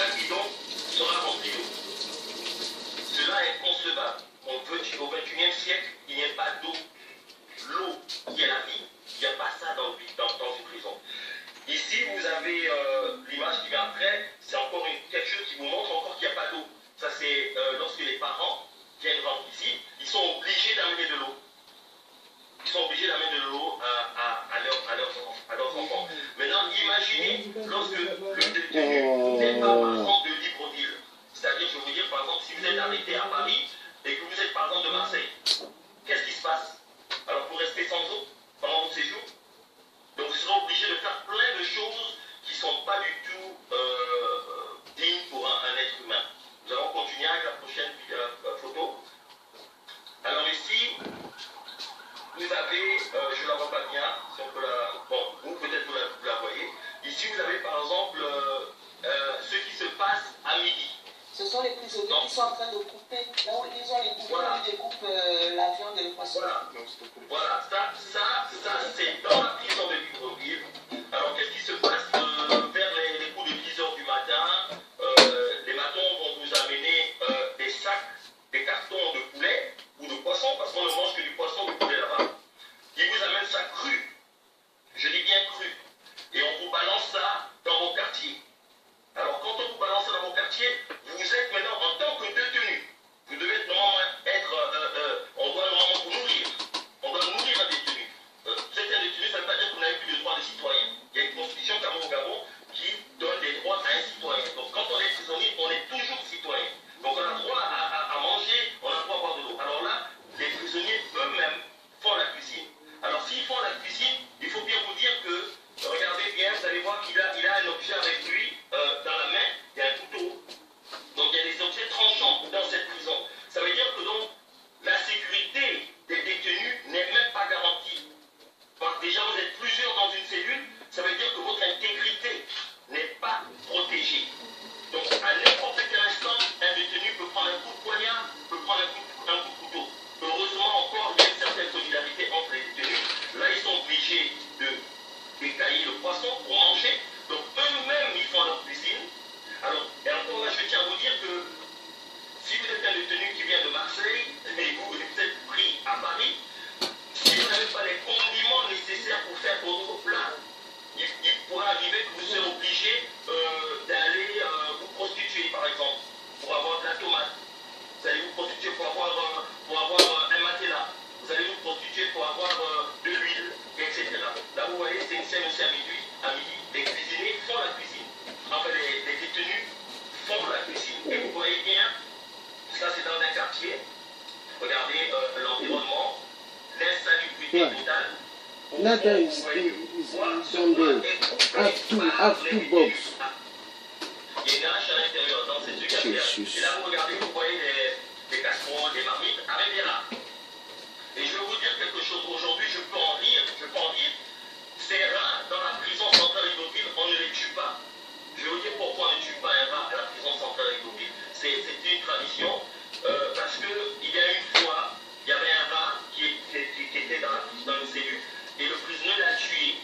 chaque bidon sera rempli d'eau. Cela est concevable. On veut au XXIe siècle, il n'y ait pas d'eau. L'eau qui est la vie, il n'y a pas ça dans une prison. Ici, vous avez l'image qui vient après, c'est encore quelque chose qui vous montre encore qu'il n'y a pas d'eau. Ça, c'est lorsque les parents viennent rentrer ici, ils sont obligés d'amener de l'eau. Ils sont obligés d'amener de l'eau à leurs enfants. Maintenant, imaginez lorsque le détenu n'est pas, par exemple, de Libreville. C'est-à-dire, je vais vous dire, par exemple, si vous êtes arrêté à Paris et que vous êtes, par exemple, de Marseille, qu'est-ce qui se passe? Alors, vous restez sans eau pendant votre séjour. Donc, vous serez obligé de faire plein de choses qui ne sont pas du tout dignes pour un être humain. Nous allons continuer avec la prochaine photo. Alors ici, vous avez, je ne la vois pas bien, si on peut la, bon, vous peut-être vous la voyez. Ici, vous avez par exemple ce qui se passe à midi. Ce sont les prisonniers qui sont en train de couper, là où ils ont les coupeurs, voilà. Ils découpent la viande et le poisson. Voilà, ça c'est dans la prison de Libreville. Alors qu'est-ce qui se passe vers les coups de 10 h du matin? Les matons vont vous amener des sacs, des cartons de poulet ou de poisson, parce qu'on ne mange que du poisson, de poulet là-bas. Ils vous amènent ça cru, je dis bien cru, et on vous balance ça dans vos quartiers. Alors quand on vous balance ça dans vos quartiers, vous êtes maintenant en tant que détenu. Vous devez normalement être, on doit normalement vous nourrir. On doit nourrir un détenu. Vous êtes un détenu, ça ne veut pas dire que vous n'avez plus de droits de citoyen. Il y a une constitution au Gabon qui donne des droits à un citoyen. Donc quand on est prisonnier, on est toujours citoyen. Donc on a droit à manger, on a droit à boire de l'eau. Alors là, les prisonniers eux-mêmes font la cuisine. Alors s'ils font la cuisine, il faut bien vous dire que, regardez bien, vous allez voir qu'il a un objet avec lui dans la main, il y a un couteau. Donc il y a des objets tranchants dans cette prison. Ça veut dire que donc la sécurité des détenus n'est même pas garantie. Déjà vous êtes plusieurs dans une cellule, ça veut dire que votre intégrité n'est pas protégée. Donc à n'importe quel instant, un détenu peut prendre un coup de poignard, peut prendre un coup de couteau. Heureusement encore, il y a une certaine solidarité entre les détenus. Là, ils sont obligés de détailler le poisson pour manger. Donc eux-mêmes, ils font leur cuisine. Alors, et encore là, je tiens à vous dire que si vous êtes un détenu qui vient de Marseille, et vous êtes pris à Paris, si vous n'avez pas les condiments nécessaires pour faire votre plat, il pourrait arriver que vous serez obligé d'aller vous prostituer, par exemple, pour avoir de la tomate. Vous allez vous prostituer pour avoir un matelas. Vous allez vous prostituer pour avoir de l'huile, etc. Là, vous voyez, c'est une scène aussi à midi. Les cuisiniers font la cuisine. Enfin, les détenus font la cuisine. Et vous voyez bien, ça c'est dans un quartier. Regardez l'environnement, l'insalubrité totale. Nada is on there. Have two box. Il y a une hache à l'intérieur, dans ces trucs à faire. Et là, vous regardez, vous voyez des casseroles, des marmites avec des rats. Et je vais vous dire quelque chose. Aujourd'hui, je peux en rire. Ces rats, dans la prison centrale Libreville, on ne les tue pas. Je vais vous dire pourquoi on ne tue pas un rat à la prison centrale Libreville. C'est une tradition. Parce qu'il y a une fois, il y avait un rat qui était dans une cellule. Et le prisonnier l'a tué.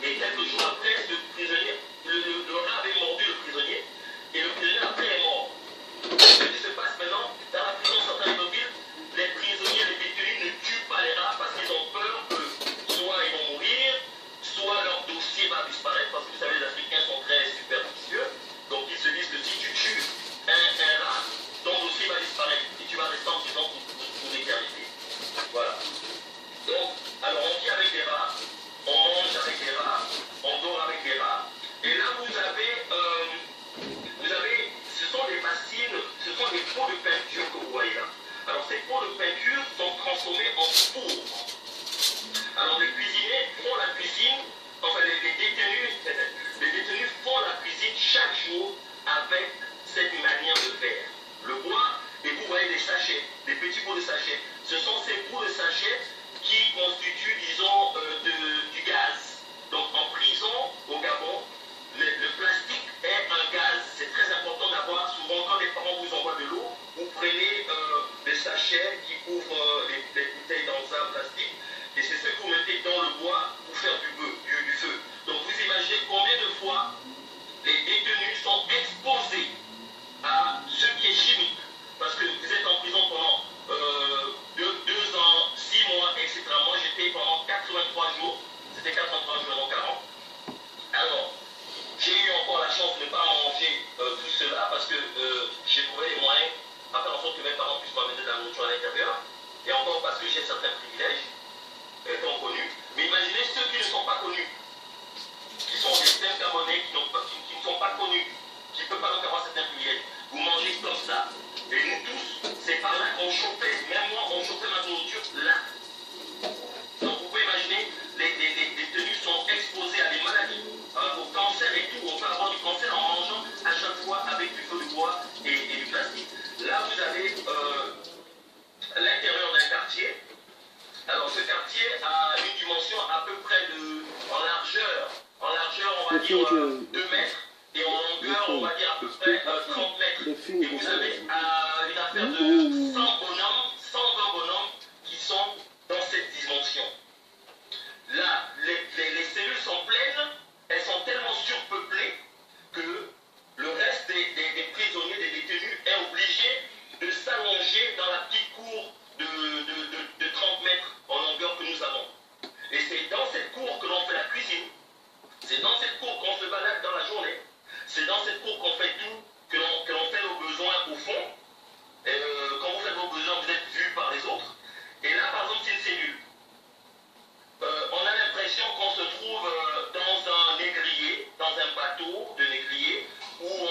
Et quelques jours après, le prisonnier, le rat avait mordu le prisonnier. Et le prisonnier après est mort. Ce qui se passe maintenant, dans la prison centrale Libreville, les prisonniers, les détenus ne tuent pas les rats parce qu'ils ont peur que soit ils vont mourir, soit leur dossier va disparaître, parce que vous savez, les Africains sont très superstitieux. Donc ils se disent que si tu tues un rat, ton dossier va disparaître et tu vas rester en prison ce qui est chimique, parce que vous êtes en prison pendant 2 ans, 6 mois, etc. Moi, j'étais pendant 83 jours, c'était 83 jours, non 40. Alors, j'ai eu encore la chance de ne pas manger tout cela, parce que j'ai trouvé les moyens à faire en sorte que mes parents puissent m'amener de la nourriture à l'intérieur, et encore parce que j'ai certains privilèges étant connus. Mais imaginez ceux qui ne sont pas connus, qui sont des simples Gabonais, qui ne sont pas connus, qui ne peuvent pas donc avoir certains privilèges. Vous mangez comme ça. Et nous tous, c'est par là qu'on chauffait, même moi, on chauffait ma nourriture là. Donc vous pouvez imaginer, les tenues sont exposées à des maladies, au cancer et tout. On peut avoir du cancer en mangeant à chaque fois avec du feu de bois et du plastique. Là, vous avez l'intérieur d'un quartier. Alors ce quartier a une dimension à peu près en largeur, on va dire 2 mètres, et en longueur, on va dire à peu près 30 mètres. Et vous avez une affaire de 100 bonhommes, 120 bonhommes qui sont dans cette dimension. Là, les cellules sont pleines, elles sont tellement surpeuplées que le reste des prisonniers, des détenus, est obligé de s'allonger dans la petite cour de 30 mètres en longueur que nous avons. Et c'est dans cette cour que l'on fait la cuisine, c'est dans cette cour qu'on se balade dans la journée, c'est dans cette cour qu'on fait tout, que l'on fait nos besoins au fond. Et, quand vous faites vos besoins, vous êtes vus par les autres. Et là, par exemple, c'est une cellule. On a l'impression qu'on se trouve dans un négrier, dans un bateau de négrier, où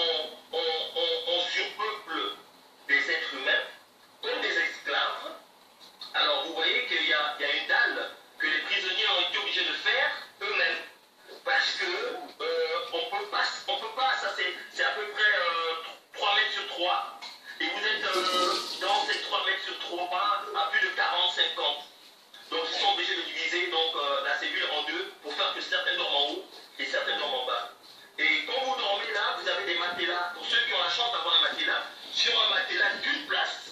on surpeuple des êtres humains comme des esclaves. Alors vous voyez qu'il y a une dalle que les prisonniers ont été obligés de faire eux-mêmes. Parce que on peut pas, ça c'est à peu près 3 mètres sur 3. Et vous êtes dans ces 3 mètres sur 3 à plus de 40-50. Donc ils sont obligés de diviser donc, la cellule en deux pour faire que certains dorment en haut et certains dorment en bas. Et quand vous dormez là, vous avez des matelas. Pour ceux qui ont la chance d'avoir un matelas, sur un matelas d'une place,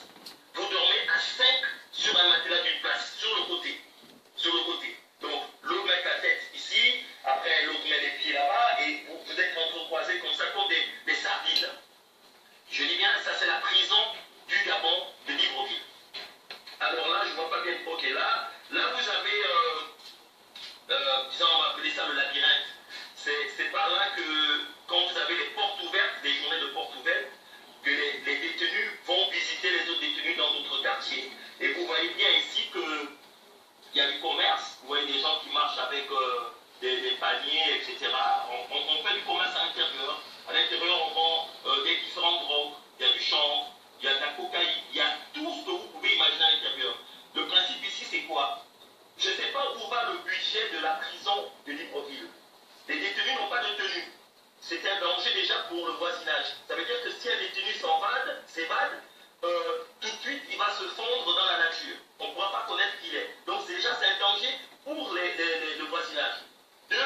vous dormez à 5 sur un matelas d'une place, sur le côté. Sur le côté. Donc l'autre met la tête ici, après l'autre met les pieds là-bas, et vous êtes entrecroisés comme ça, comme des sardines. Je dis bien, ça c'est la prison du Gabon de Libreville. Alors là, je ne vois pas bien. Ok, là vous avez, disons, on va appeler ça le labyrinthe. C'est par là que, quand vous avez les portes ouvertes, des journées de portes ouvertes, que les détenus vont visiter les autres détenus dans d'autres quartiers. Et vous voyez bien ici qu'il y a du commerce. Vous voyez des gens qui marchent avec des paniers, etc. On fait du commerce à l'intérieur. À l'intérieur, on vend des différentes drogues. Il y a du chanvre, il y a de la cocaïne, il y a tout ce que vous pouvez imaginer à l'intérieur. Le principe ici, c'est quoi? Je ne sais pas où va le budget de la prison de Libreville. Les détenus n'ont pas de tenue. C'est un danger déjà pour le voisinage. Ça veut dire que si un détenu s'évade, tout de suite, il va se fondre dans la nature. On ne pourra pas connaître qui il est. Donc déjà, c'est un danger pour le voisinage. 2,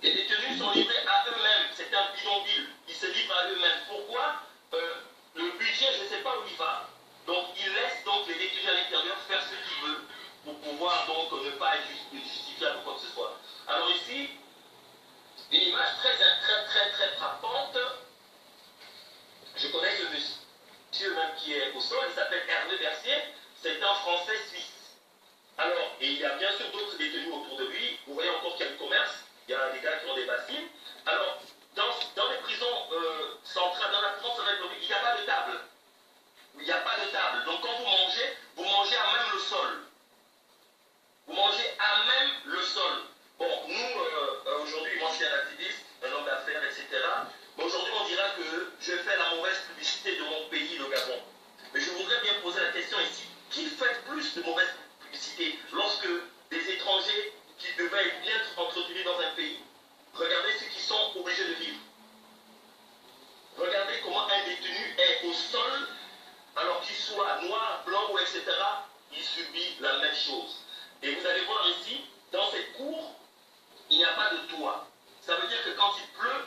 les détenus sont livrés à eux-mêmes. C'est un bidonville. Ils se livrent à eux-mêmes. Pourquoi? Le budget, je ne sais pas où il va. Donc, il laisse donc les détenus à l'intérieur faire ce qu'ils veulent pour pouvoir donc ne pas être justifiable ou quoi que ce soit. Alors ici, une image très frappante. Je connais ce monsieur même qui est au sol, il s'appelle Hervé Bercier, c'est un Français suisse. Alors, et il y a bien sûr d'autres détenus autour de lui, vous voyez encore qu'il y a du commerce, il y a des gars qui ont des bassines. Alors, dans les prisons centrales, dans la prison centrale, il n'y a pas de table. Il n'y a pas de table. Donc quand vous mangez à même le sol. Vous mangez à même le sol. Bon, nous, aujourd'hui, moi je suis un activiste, un homme d'affaires, etc. Mais aujourd'hui, on dira que je fais la mauvaise publicité de mon pays, le Gabon. Mais je voudrais bien poser la question ici. Qui fait plus de mauvaise publicité lorsque des étrangers qui devaient être bien entretenus dans un pays, regardez ceux qui sont obligés de vivre. Regardez comment un détenu est au sol, alors qu'il soit noir, blanc ou etc., il subit la même chose. Et vous allez voir ici, dans cette cour, il n'y a pas de toit. Ça veut dire que quand il pleut,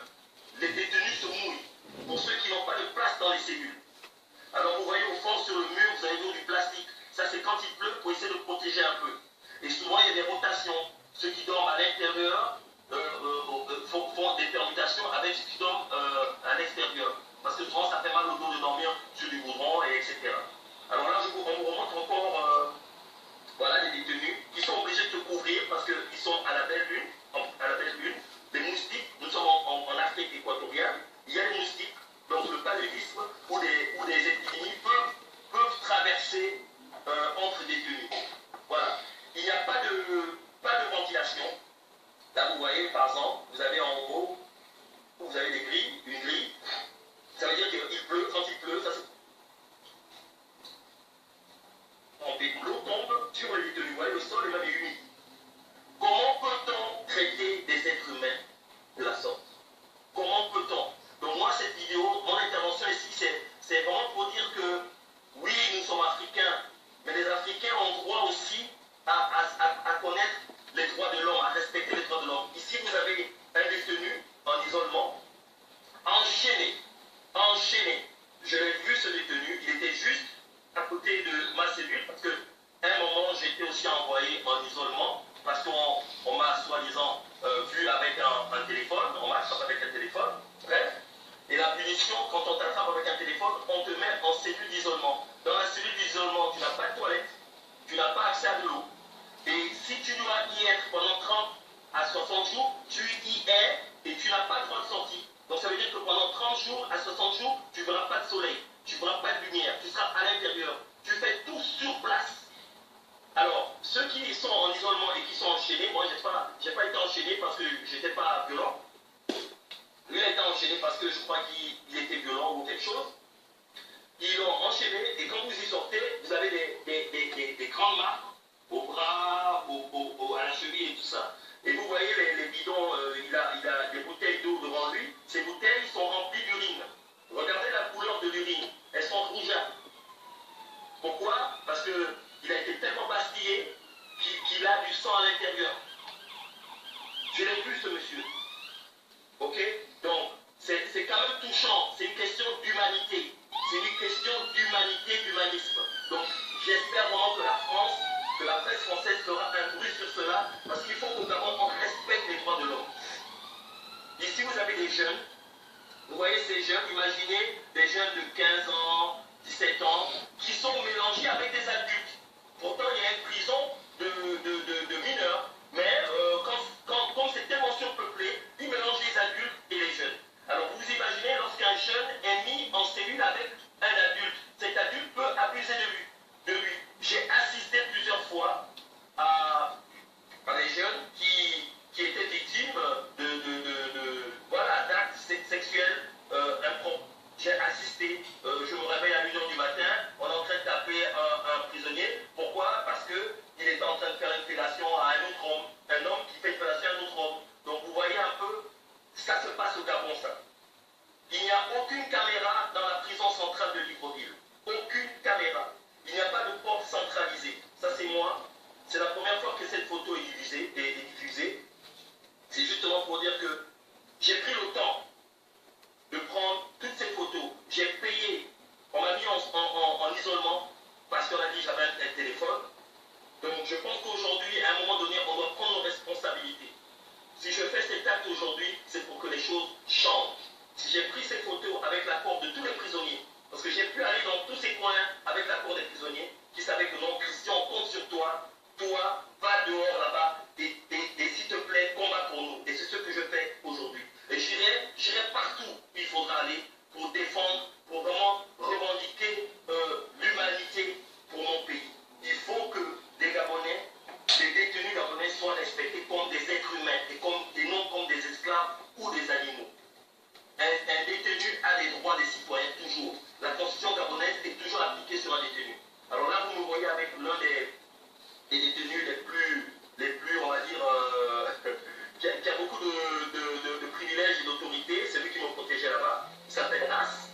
les détenus se mouillent. Pour ceux qui n'ont pas de place dans les cellules. Alors vous voyez au fond sur le mur, vous avez du plastique. Ça c'est quand il pleut pour essayer de protéger un peu. Et souvent il y a des rotations. Ceux qui dorment à l'intérieur font des permutations avec ceux qui dorment à l'extérieur. Parce que souvent ça fait mal au dos de dormir enchaîné parce que j'étais pas violent. Lui a été enchaîné parce que je crois qu'il était violent ou quelque chose. Ils l'ont enchaîné et quand vous y sortez, vous avez des grandes marques au bras, à la cheville et tout ça. Et vous voyez les bidons, il a des bouteilles d'eau devant lui. Ces bouteilles sont remplies d'urine. Regardez la couleur de l'urine. Elles sont rougeâtres. Pourquoi? Parce qu'il a été tellement bastillé qu'il a du sang à l'intérieur. Je l'ai vu, ce monsieur. Ok? Donc, c'est quand même touchant. C'est une question d'humanité. C'est une question d'humanité, d'humanisme. Donc, j'espère vraiment que la France, que la presse française fera un bruit sur cela, parce qu'il faut qu'au Gabon, on respecte les droits de l'homme. Ici, vous avez des jeunes. Vous voyez ces jeunes, imaginez des jeunes de 15 ans, 17 ans, qui sont mélangés avec des adultes. Pourtant, il y a une prison de mineurs, mais comme c'est tellement surpeuplé, ils mélangent les adultes et les jeunes. Alors vous imaginez, lorsqu'un jeune est mis en cellule avec un adulte, cet adulte peut abuser de lui. J'ai assisté plusieurs fois à des jeunes qui étaient victimes d'actes sexuels impropres. J'ai assisté, je me réveille à 1h du matin, on est en train de taper un prisonnier. Pourquoi? Parce qu'il était en train de faire une fellation à un autre homme. Un homme qui fait une fellation à un autre homme. Donc vous voyez un peu, ça se passe au Gabon, ça. Il n'y a aucune caméra dans la prison centrale de Libreville. Aucune caméra. Il n'y a pas de porte centralisée. Ça, c'est moi. C'est la première fois que cette photo est diffusée. C'est justement pour dire que j'ai pris le temps de prendre toutes ces photos. J'ai payé. On m'a mis en isolement parce qu'on a dit que j'avais un téléphone. Donc je pense qu'aujourd'hui, à un moment donné, on doit prendre nos responsabilités. Si je fais cet acte aujourd'hui, c'est pour que les choses changent. Si j'ai pris ces photos avec l'accord de tous les prisonniers, parce que j'ai pu aller dans tous ces coins avec l'accord des prisonniers, qui savaient que non, Christian, on compte sur toi, va dehors là-bas, et s'il te plaît, combat pour nous. Et c'est ce que je fais aujourd'hui. Et j'irai partout où il faudra aller pour défendre, pour vraiment revendiquer l'humanité pour mon pays. Il faut que les Gabonais, les détenus gabonais soient respectés comme des êtres humains et non comme des esclaves ou des animaux. Un détenu a des droits des citoyens, toujours. La constitution gabonaise est toujours appliquée sur un détenu. Alors là, vous me voyez avec l'un des détenus les plus, on va dire, qui a beaucoup de privilèges et d'autorité. C'est lui qui me protégeait là-bas. Il s'appelle As.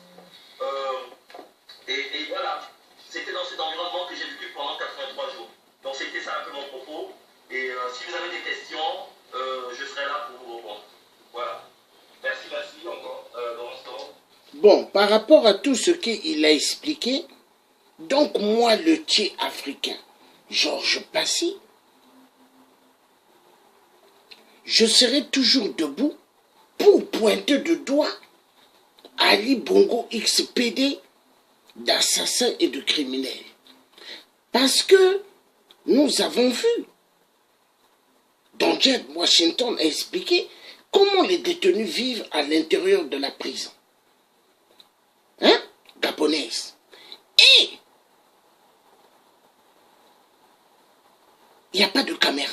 Et voilà. C'était dans cet environnement que j'ai vécu pendant 83 jours. Donc c'était ça un peu mon propos. Et si vous avez des questions, je serai là pour vous répondre. Voilà. Merci encore, Laurent. Bon, par rapport à tout ce qu'il a expliqué, donc moi, le Tché africain, Georges Passy, je serai toujours debout pour pointer de doigt Ali Bongo XPD d'assassins et de criminels. Parce que nous avons vu, dont Jed Washington a expliqué, comment les détenus vivent à l'intérieur de la prison. Hein? Gabonaise. Et il n'y a pas de caméra.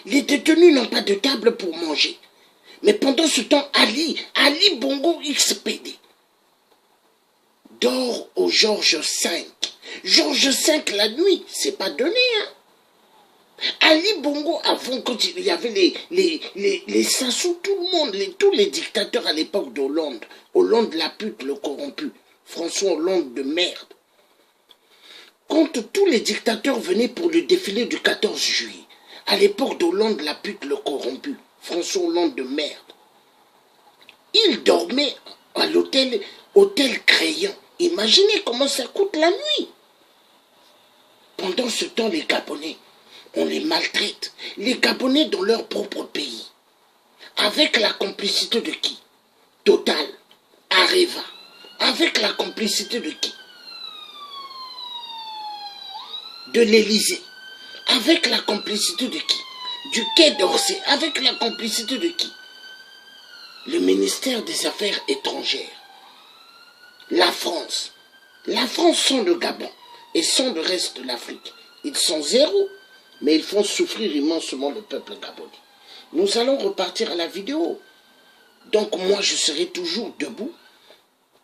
Les détenus n'ont pas de table pour manger. Mais pendant ce temps, Ali Bongo XPD dort au Georges V. Georges V la nuit, c'est pas donné, hein? Ali Bongo, avant, quand il y avait les Sassou, tout le monde, tous les dictateurs à l'époque d'Hollande, Hollande la pute, le corrompu, François Hollande de merde. Quand tous les dictateurs venaient pour le défilé du 14 juillet, à l'époque d'Hollande la pute, le corrompu, François Hollande de merde, il dormait à l'hôtel Crayon. Imaginez comment ça coûte la nuit. Pendant ce temps, les Gabonais, on les maltraite. Les Gabonais dans leur propre pays. Avec la complicité de qui? Total, Areva. Avec la complicité de qui? De l'Élysée. Avec la complicité de qui? Du Quai d'Orsay. Avec la complicité de qui? Le ministère des Affaires étrangères. La France. La France sont le Gabon et sont le reste de l'Afrique. Ils sont zéro, mais ils font souffrir immensement le peuple gabonais. nous allons repartir à la vidéo. Donc moi, je serai toujours debout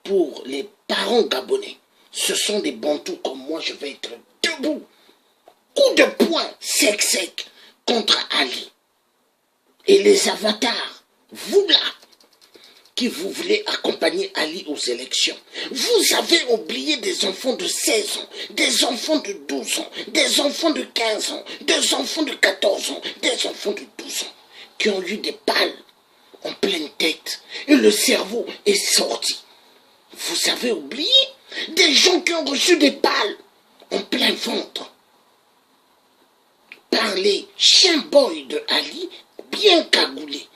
pour les parents gabonais. Ce sont des bantous comme moi, je vais être debout. Coup de poing sec contre Ali. Et les avatars, vous là, qui vous voulez accompagner Ali aux élections. Vous avez oublié des enfants de 16 ans, des enfants de 12 ans, des enfants de 15 ans, des enfants de 14 ans, des enfants de 12 ans, qui ont eu des balles en pleine tête et le cerveau est sorti. Vous avez oublié des gens qui ont reçu des balles en plein ventre par les chiens boys de Ali bien cagoulés.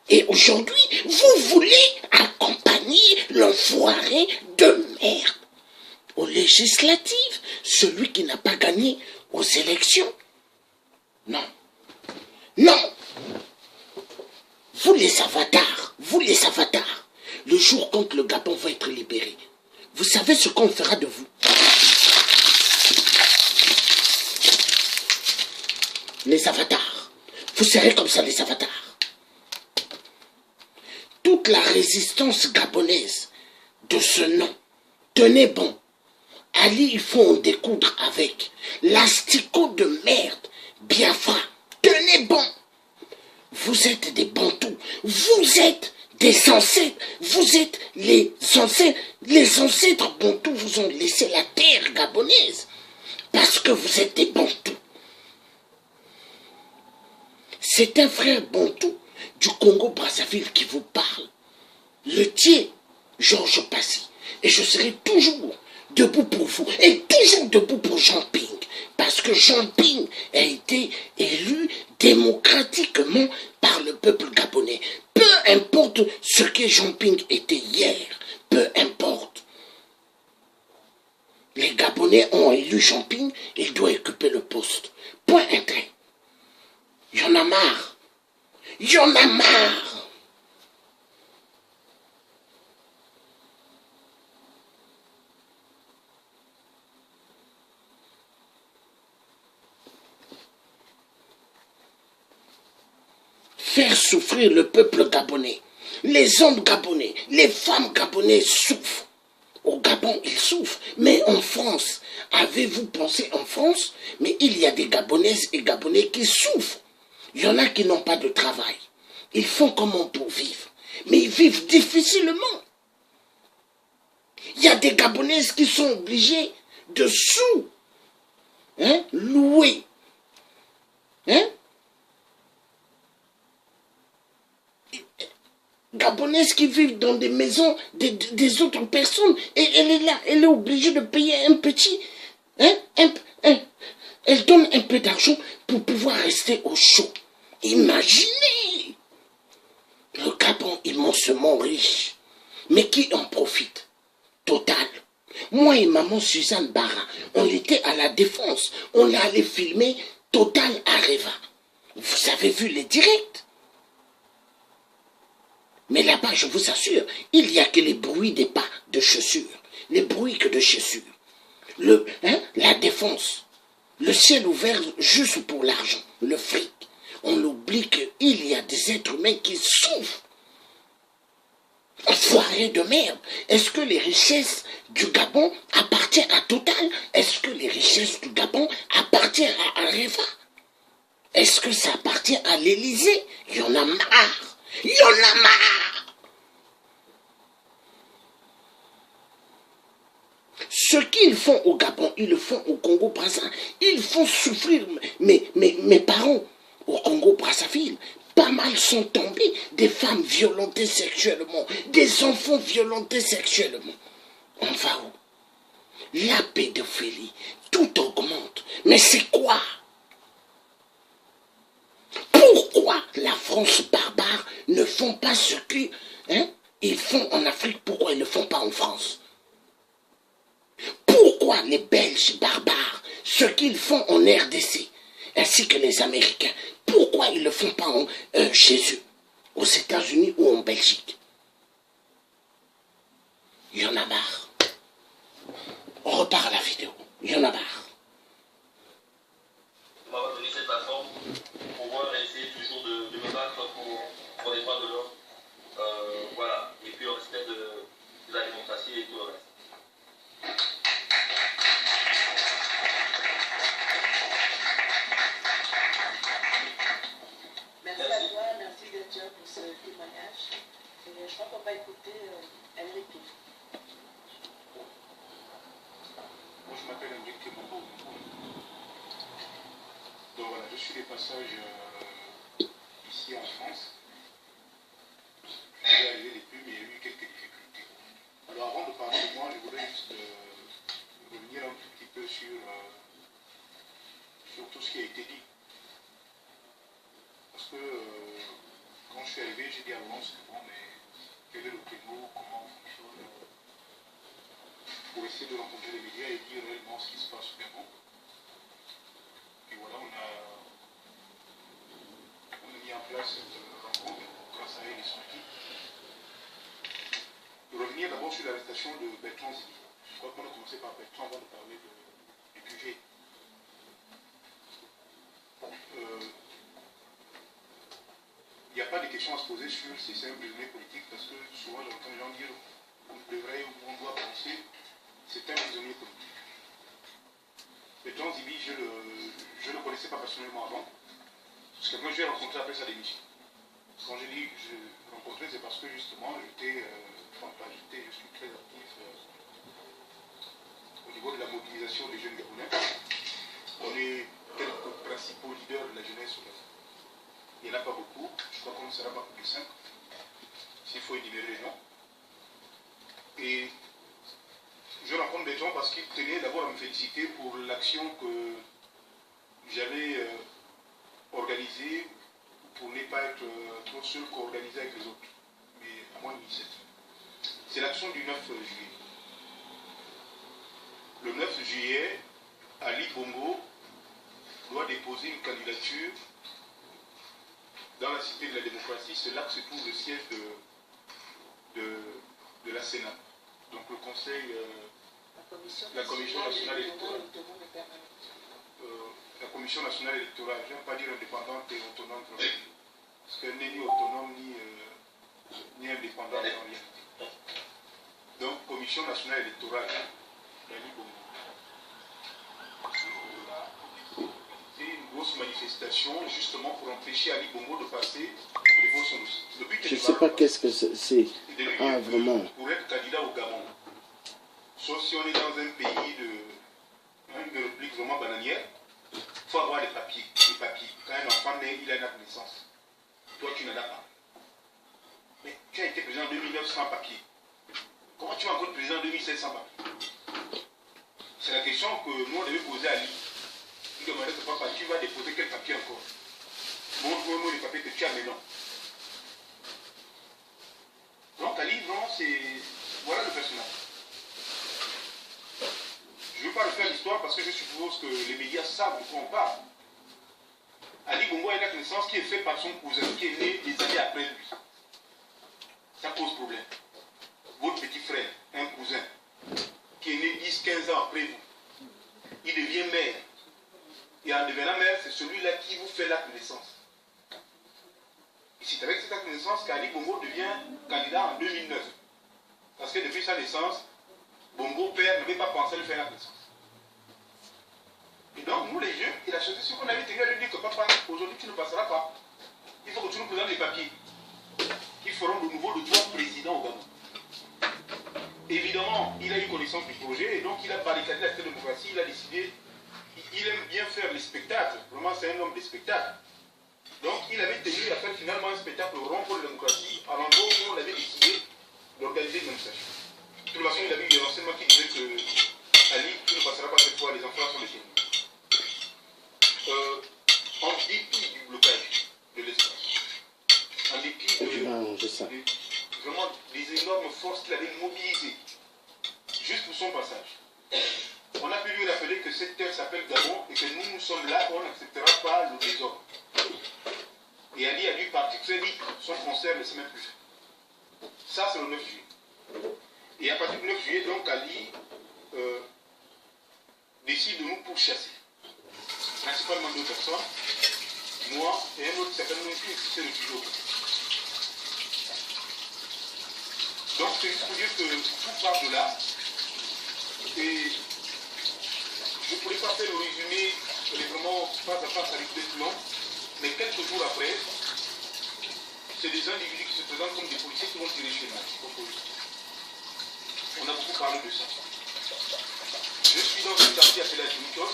Et aujourd'hui, vous voulez accompagner l'enfoiré de merde aux législatives, celui qui n'a pas gagné aux élections. Non. Non. Vous les avatars, le jour quand le Gabon va être libéré, vous savez ce qu'on fera de vous? Les avatars. Vous serez comme ça, les avatars. Toute la résistance gabonaise de ce nom, tenez bon. Ali, il faut en découdre avec. L'asticot de merde, Biafra, tenez bon. Vous êtes des bantous, vous êtes des ancêtres, vous êtes les ancêtres bantous vous ont laissé la terre gabonaise parce que vous êtes des bantous. C'est un frère bantou du Congo-Brazzaville qui vous parle, le tiers Georges Passy, et je serai toujours debout pour vous, et toujours debout pour Jean Ping, parce que Jean Ping a été élu démocratiquement par le peuple gabonais. Peu importe ce que Jean Ping était hier, peu importe. Les Gabonais ont élu Jean Ping, il doit occuper le poste. Point intérêt. Il y en a marre. Il y en a marre. Faire souffrir le peuple gabonais. Les hommes gabonais, les femmes gabonaises souffrent. Au Gabon, ils souffrent. Mais en France, avez-vous pensé en France? Mais il y a des Gabonaises et Gabonais qui souffrent. Il y en a qui n'ont pas de travail. Ils font comment pour vivre? Mais ils vivent difficilement. Il y a des Gabonaises qui sont obligées de louer. Gabonaises qui vivent dans des maisons des autres personnes. Et elle est là, elle est obligée de payer un petit... elle donne un peu d'argent pour pouvoir rester au chaud. Imaginez! Le Gabon immensément riche. Mais qui en profite? Total. Moi et maman Suzanne Barra, on était à la Défense. On allait filmer Total Areva. Vous avez vu les directs? Mais là-bas, je vous assure, il n'y a que les bruits des pas de chaussures. Les bruits que de chaussures. La Défense. Le ciel ouvert juste pour l'argent, le fric. On oublie qu'il y a des êtres humains qui souffrent. Enfoirés de merde. Est-ce que les richesses du Gabon appartiennent à Total? Est-ce que les richesses du Gabon appartiennent à Areva? Est-ce que ça appartient à l'Élysée? Il y en a marre. Il y en a marre. Ce qu'ils font au Gabon, ils le font au Congo-Brazzaville. Ils font souffrir mes parents au Congo-Brazzaville. Pas mal sont tombés, des femmes violentées sexuellement, des enfants violentés sexuellement. On va où? La pédophilie, tout augmente. Mais c'est quoi? Pourquoi la France barbare ne font pas ce qu'ils font en Afrique? Pourquoi ils ne font pas en France? Pourquoi les Belges barbares, ce qu'ils font en RDC, ainsi que les Américains, pourquoi ils ne le font pas chez eux, aux États-Unis ou en Belgique? Il y en a marre. On repart à la vidéo. Il y en a marre. On va donner cette plateforme pour pouvoir essayer toujours de passage ici en France. Je vais arriver depuis, mais il y a eu quelques difficultés. Alors avant de parler de moi, je voudrais juste revenir un tout petit peu sur tout ce qui a été dit. Parce que quand je suis arrivé, j'ai dit à Laurence, bon, mais quel est le Congo, comment on fonctionne, pour essayer de rencontrer les médias et dire réellement ce qui se passe au Gabon. Et voilà, on a mis en place cette rencontre grâce à elle et son équipe. De revenir d'abord sur l'arrestation de Bertrand Zibi. Je crois qu'on a commencé par Bertrand avant de parler du QG. Il n'y a pas de questions à se poser sur si c'est un prisonnier politique parce que souvent j'entends les gens dire on devrait ou on doit penser c'est un prisonnier politique. Bertrand Zibi, je ne le connaissais pas personnellement avant. Parce que moi je l'ai rencontré après sa démission. Quand je dis que je l'ai rencontré, c'est parce que justement je suis très actif au niveau de la mobilisation des jeunes Gabonais. On est quelques principaux leaders de la jeunesse au Gabon. Il n'y en a pas beaucoup, je crois qu'on ne sera pas plus de 5, s'il faut énumérer les noms. Et je rencontre des gens parce qu'ils tenaient d'abord à me féliciter pour l'action que j'avais organisée, pour ne pas être trop seul qu'organisé avec les autres, mais à moins de 17. C'est l'action du 9 juillet. Le 9 juillet, Ali Bongo doit déposer une candidature dans la Cité de la démocratie. C'est là que se trouve le siège de la Sénat. Donc le Conseil, la Commission nationale électorale. La Commission nationale électorale, je n'aime pas dire indépendante et autonome, parce qu'elle n'est ni autonome ni indépendante en réalité. Donc, Commission nationale électorale, Ali Bongo. C'est une grosse manifestation justement pour empêcher Ali Bongo de passer devant son dossier. Le but est je ne sais pas qu'est-ce que c'est. Ah, vraiment. Pour être candidat au Gabon, sauf si on est dans un pays une république vraiment bananière, il faut avoir des papiers. Quand un enfant naît, il a une acte de naissance. Toi, tu n'en as pas. Mais tu as été président en 2009 sans papier. Comment tu vas encore être président en 2016 sans papier? C'est la question que nous, on devait poser à Ali. Il demandait que papa, tu vas déposer quel papier encore? Montre-moi les papiers que tu as maintenant. Donc, Ali, non, c'est... Voilà le personnage. Je ne veux pas refaire l'histoire parce que je suppose que les médias savent de quoi on parle. Ali Bongo a une naissance qui est faite par son cousin qui est né des années après lui. Ça pose problème. Votre petit frère, un cousin, qui est né 10-15 ans après vous, il devient maire. Et en devenant maire, c'est celui-là qui vous fait l'acte de naissance. Et c'est avec cet acte de naissance qu'Ali Bongo devient candidat en 2009. Parce que depuis sa naissance, Bongo père n'avait pas pensé à lui faire l'acte de naissance. Et donc, nous les jeunes, il a choisi ce qu'on avait tenu à lui dire que papa, aujourd'hui tu ne passeras pas. Il faut que tu nous présentes des papiers qui feront de nouveau de toi président au Gabon. Évidemment, il a eu connaissance du projet et donc il a barricadé la démocratie, il a décidé, il aime bien faire les spectacles, vraiment c'est un homme des spectacles. Donc il avait tenu à faire finalement un spectacle rond pour la démocratie, à l'endroit où on avait décidé d'organiser une manifestation. De toute façon, il avait eu des renseignements qui disaient que Ali, tu ne passeras pas cette fois, les enfants sont les témoins. En dépit du blocage de l'espace, en dépit vraiment des énormes forces qu'il avait mobilisées, juste pour son passage, on a pu lui rappeler que cette terre s'appelle Gabon et que nous sommes là, on n'acceptera pas le désordre. Et Ali a dû partir très vite, son concert ne s'est même plus fait. Ça, c'est le 9 juillet. Et à partir du 9 juillet, donc, Ali décide de nous pourchasser. Principalement deux personnes, moi et un autre qui s'appelle Mouki, qui s'est réfugié au Gabon. Donc, c'est juste pour dire que tout part de là. Et je ne pourrais pas faire le résumé, elle est vraiment face à face avec des plans, mais quelques jours après, c'est des individus qui se présentent comme des policiers qui vont tirer chez nous. On a beaucoup parlé de ça. Je suis dans un quartier appelé Adjumikos.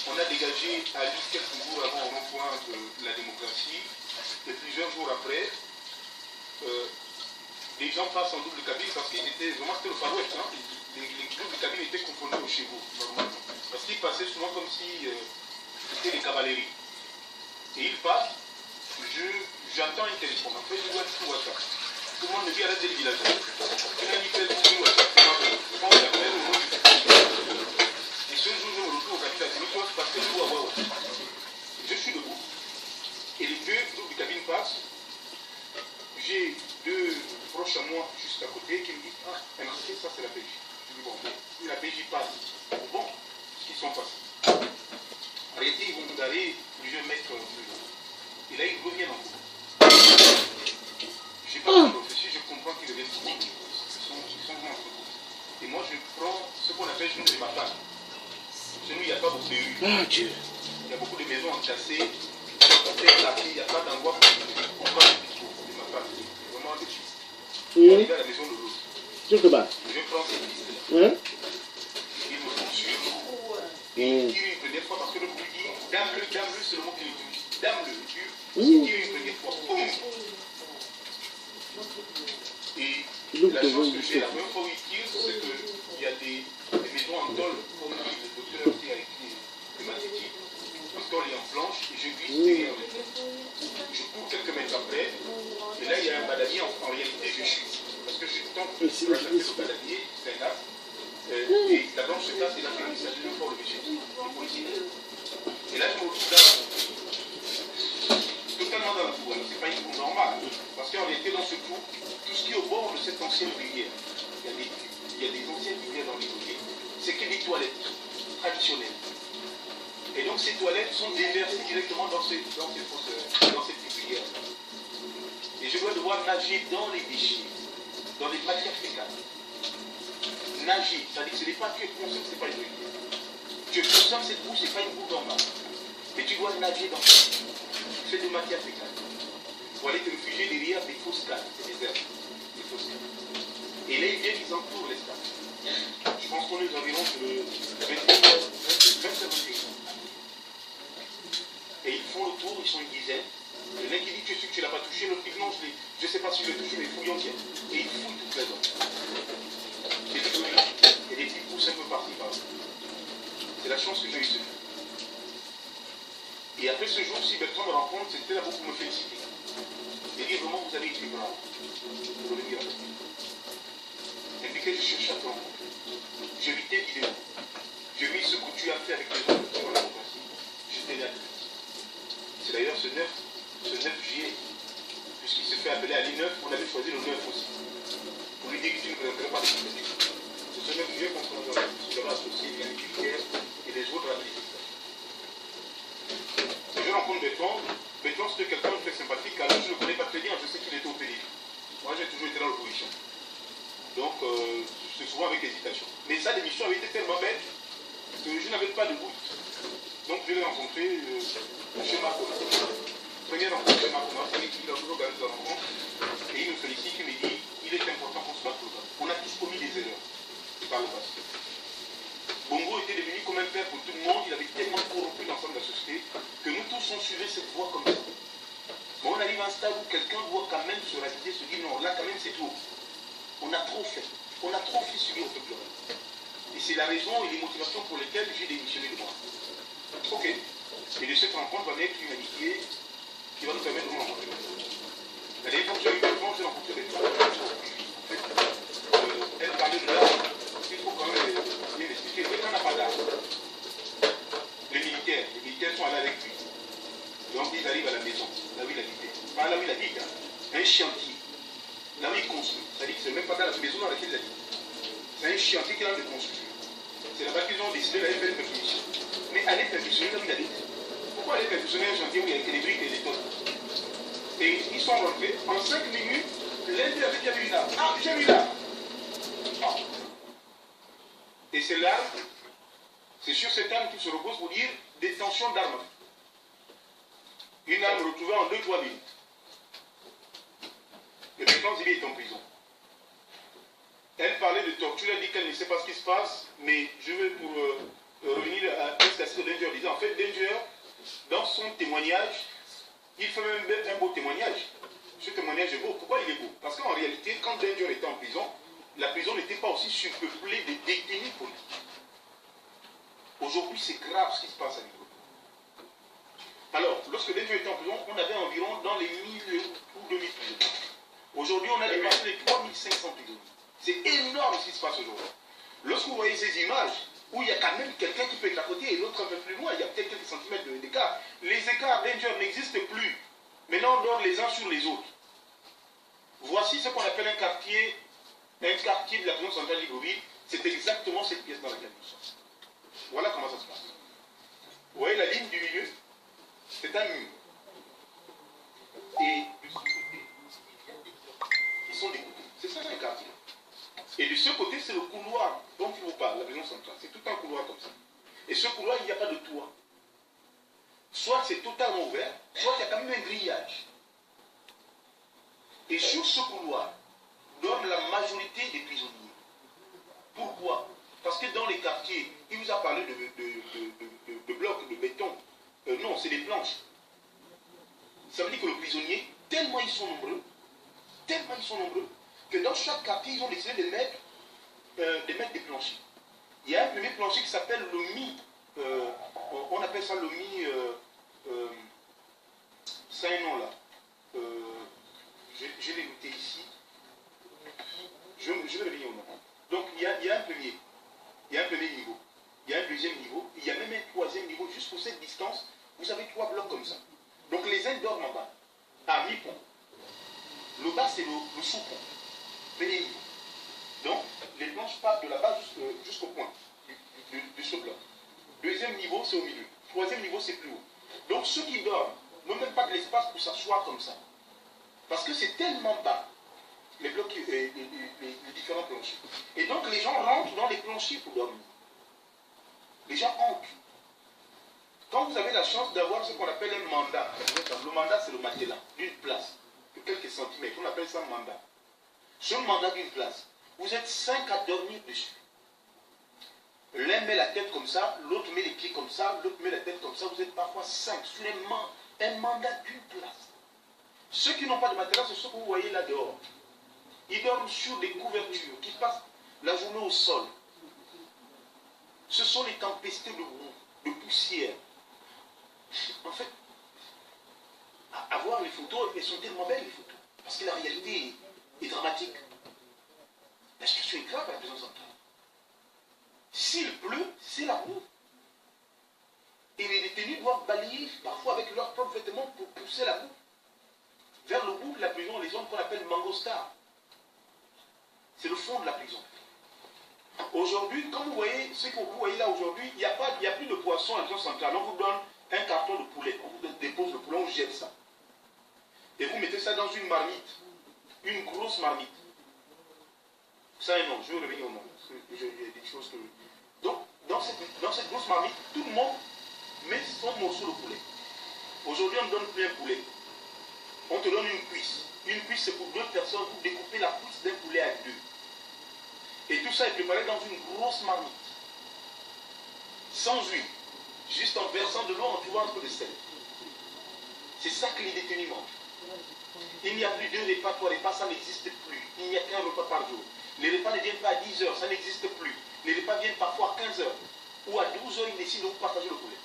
On a dégagé à Lille quelques jours avant au rond-point de la démocratie. Et plusieurs jours après, les gens passent en double cabine parce qu'ils étaient vraiment, c'était le Far West. Hein. Les doubles cabines étaient confondus aux chevaux, normalement. Parce qu'ils passaient souvent comme si c'était les cavaleries. Et ils passent, j'attends un téléphone. En fait, je vois tout WhatsApp. Tout le monde me dit arrête les villageois. Et là, il fait tout WhatsApp. Je pense que l'appel au nom du et ce jour, je me retrouve au capital. Je me dis, parce que je dois avoir WhatsApp. Je suis debout. Et les deux doubles cabines passent. J'ai deux proches à moi juste à côté qui me disent ah, MRC, ça c'est la PJ. Je dis bon, si la PJ passe, bon, ce qu'ils sont passés. En réalité, ils vont nous aller plusieurs mètres plus loin. Et là, ils reviennent en cours. Je n'ai pas de réfléchir, je comprends qu'ils reviennent pour nous. Ils sont vraiment en cours. Et moi, je prends ce qu'on appelle genou de bataille. Chez nous, il n'y a pas beaucoup de rues. Oh Dieu. Il y a beaucoup de maisons entassées. Il n'y a pas d'endroit pour comprendre le discours. C'est vraiment des pistes. On arrive à la maison de l'autre. Je te bats. Je prends cette piste-là. Hein? Ils me font suivre. Ils tirent une première fois parce que le bruit dit dame-le, c'est le mot qu'il utilise. Dame-le, ils tirent une première fois. Boum! Et la chose que j'ai, la première fois où ils tirent, c'est qu'il y a des maisons en tôle, comme dit le docteur qui a écrit le Matiti, en tôle et en planche, et je glisse derrière eux. Je cours quelques mètres après, et là il y a un badanier, en réalité je chute. Parce que je tombe sur la tête du badanier, c'est un arbre, et la planche se casse et la il s'agit de fort le monsieur, le policier. Et là je me retrouve totalement dans la cour, c'est pas une cour normale, parce qu'en réalité dans ce trou, tout ce qui est au bord de cette ancienne rivière, il y a des anciennes rivières dans les côtés, c'est que des toilettes traditionnelles. Et donc ces toilettes sont déversées directement dans cette rivière. Et je dois devoir nager dans les déchets, dans les matières fécales. Nager, c'est-à-dire que ce n'est pas que consommes, ce n'est pas une rivière. Tu consommes cette boue, ce n'est pas une boue normale. Mais tu dois nager dans c'est de matières fécales. Pour aller te réfugier derrière des fausses cannes, c'est des herbes, des fausses cannes. Et là, ils viennent, ils entourent l'espace. Je pense qu'on est environ sur le 27 et ils font le tour, ils sont une dizaine. Le mec il dit tu es sûr que tu ne l'as pas touché, l'autre dit non, je ne sais pas si je l'ai touché, mais fouillons bien. Et il fouille toute la zone. Des petits bruits et des petits pouces un peu partis par là. C'est la chance que j'ai eu ce jour. Et après ce jour-ci, Bertrand me rencontre, c'était là pour me féliciter. Et dire vraiment vous avez été brave. Pour le dire à vous. Et puis que je cherchais à te rencontrer. J'ai vu tes vidéos. J'ai vu ce que tu as fait avec les autres sur la démocratie. Je t'ai là. C'est d'ailleurs ce 9 juillet, puisqu'il se fait appeler Ali 9, on avait choisi le 9 aussi. Pour lui dire que tu ne présenterais pas de compétition. C'est ce 9 juillet qu'on se associé les militaires et les autres à l'administration. Je rencontre Bertrand. Bertrand c'était quelqu'un de très sympathique, alors je ne le connais pas très bien, je sais qu'il était au PD. Moi j'ai toujours été dans l'opposition. Donc c'est souvent avec hésitation. Mais sa démission avait été tellement belle que je n'avais pas de doute. Donc je l'ai rencontré chez Marcona. Première rencontre chez Marcona, c'est lui qui a toujours organisé la rencontre. Et il me félicite, il me dit il est important qu'on se batte pour ça. On a tous commis des erreurs par le passé. Bongo était devenu comme un père pour tout le monde, il avait tellement corrompu l'ensemble de la société que nous tous on suivait cette voie comme ça. Mais on arrive à un stade où quelqu'un doit quand même se réaliser, se dire non, là quand même c'est trop. On a trop fait. On a trop fait subir au peuple. Et c'est la raison et les motivations pour lesquelles j'ai démissionné de moi. Ok. Et de cette rencontre va naître une amitié qui va nous permettre de nous rencontrer. À l'époque, j'ai eu Bertrand, j'ai rencontré Bertrand. En fait, elle parlait de l'art. Il faut quand même bien expliquer. Bertrand n'a pas d'art. Les militaires sont allés avec lui. Donc ils arrivent à la maison, là où il habitait. Pas là où il habite, hein. Un chantier. Là où il construit. C'est-à-dire que ce n'est même pas dans la maison dans laquelle il habite. C'est un chantier qu'il a de construire. C'est là-bas qu'ils ont décidé d'aller faire une perquisition. Mais aller perquisitionner là où il habite. Pourquoi aller perquisitionner un chantier où il y a des briques et des tonnes? Et ils sont rentrés. En 5 minutes, l'un d'eux avait déjà vu une arme. Ah, j'ai vu l'arme. Ah. Et c'est l'arme, c'est sur cette arme qu'il se repose pour dire détention d'armes. Une arme retrouvée en 2-3 minutes. Et maintenant, il est en prison. Elle parlait de torture, elle dit qu'elle ne sait pas ce qui se passe, mais je vais pour revenir à ce que Danger disait. En fait, Danger, dans son témoignage, il fait même un beau témoignage. Ce témoignage est beau. Pourquoi il est beau? Parce qu'en réalité, quand Danger était en prison, la prison n'était pas aussi surpeuplée de détenus politiques. Aujourd'hui, c'est grave ce qui se passe à Libreville. Alors, lorsque Danger était en prison, on avait environ dans les 1000 ou 2000 prisonniers. Aujourd'hui, on a dépassé les 3500 prisonniers. C'est énorme ce qui se passe aujourd'hui. Lorsque vous voyez ces images, où il y a quand même quelqu'un qui peut être à côté et l'autre un peu plus loin, il y a peut-être quelques centimètres d'écart. Les écarts Danger n'existent plus. Maintenant, on dort les uns sur les autres. Voici ce qu'on appelle un quartier de la prison centrale Libreville. C'est exactement cette pièce dans laquelle nous sommes. Voilà comment ça se passe. Vous voyez la ligne du milieu? C'est un mur. Et de ce côté, ils sont découpés. C'est ça un quartier. Et de ce côté, c'est le couloir dont il vous parle, la prison centrale. C'est tout un couloir comme ça. Et ce couloir, il n'y a pas de toit. Soit c'est totalement ouvert, soit il y a quand même un grillage. Et sur ce couloir, dorment la majorité des prisonniers. Pourquoi? Parce que dans les quartiers, il vous a parlé de blocs, de béton. Non, c'est des planches. Ça veut dire que le prisonnier, tellement ils sont nombreux, que dans chaque quartier, ils ont décidé de mettre des planchers. Il y a un premier plancher qui s'appelle le mi. On appelle ça le mi. C'est un nom là. Je l'ai noté ici. Je vais revenir au nom. Donc il y a un premier. Il y a un premier niveau. Il y a un deuxième niveau. Il y a même un troisième niveau. Juste pour cette distance, vous avez 3 blocs comme ça. Donc les uns dorment en bas, à mi-pont. Le bas, c'est le sous-pont. Premier niveau. Donc les planches partent de la base jusqu'au point de ce bloc. Deuxième niveau, c'est au milieu. Troisième niveau, c'est plus haut. Donc ceux qui dorment n'ont même pas de l'espace pour s'asseoir comme ça. Parce que c'est tellement bas, les blocs, les différents planchers. Et donc les gens rentrent dans les planchers pour dormir. Les gens entrent. Quand vous avez la chance d'avoir ce qu'on appelle un mandat, le mandat c'est le matelas d'une place, de quelques centimètres, on appelle ça un mandat. Ce mandat d'une place, vous êtes 5 à dormir dessus. L'un met la tête comme ça, l'autre met les pieds comme ça, l'autre met la tête comme ça, vous êtes parfois 5 sur un mandat d'une place. Ceux qui n'ont pas de matelas, c'est ceux que vous voyez là dehors. Ils dorment sur des couvertures qui passent la journée au sol. Ce sont les tempestées de boue, de poussière. En fait, à voir les photos, elles sont tellement belles les photos. Parce que la réalité est dramatique. La situation est grave à la prison centrale. S'il pleut, c'est la boue. Et les détenus doivent balayer parfois avec leurs propres vêtements pour pousser la boue vers le bout de la prison, les zones qu'on appelle mangostar. C'est le fond de la prison. Aujourd'hui, comme vous voyez, ce que vous voyez là aujourd'hui, il n'y a plus de poisson à la prison centrale. On vous donne un carton de poulet, on vous dépose le poulet, on jette ça. Et vous mettez ça dans une marmite, une grosse marmite. Ça est non, je vais revenir au nom. Il y a des choses que... Donc, dans cette grosse marmite, tout le monde met son morceau de poulet. Aujourd'hui, on ne donne plus un poulet. On te donne une cuisse. Une cuisse, c'est pour 2 personnes pour découper la cuisse d'un poulet à 2. Et tout ça est préparé dans une grosse marmite. Sans huile. Juste en versant de l'eau, en trouvant un peu de sel. C'est ça que les détenus mangent. Il n'y a plus 2 repas, 3 repas, ça n'existe plus. Il n'y a qu'un repas par jour. Les repas ne viennent pas à 10 heures, ça n'existe plus. Les repas viennent parfois à 15 heures. Ou à 12 heures, ils décident de vous partager le poulet.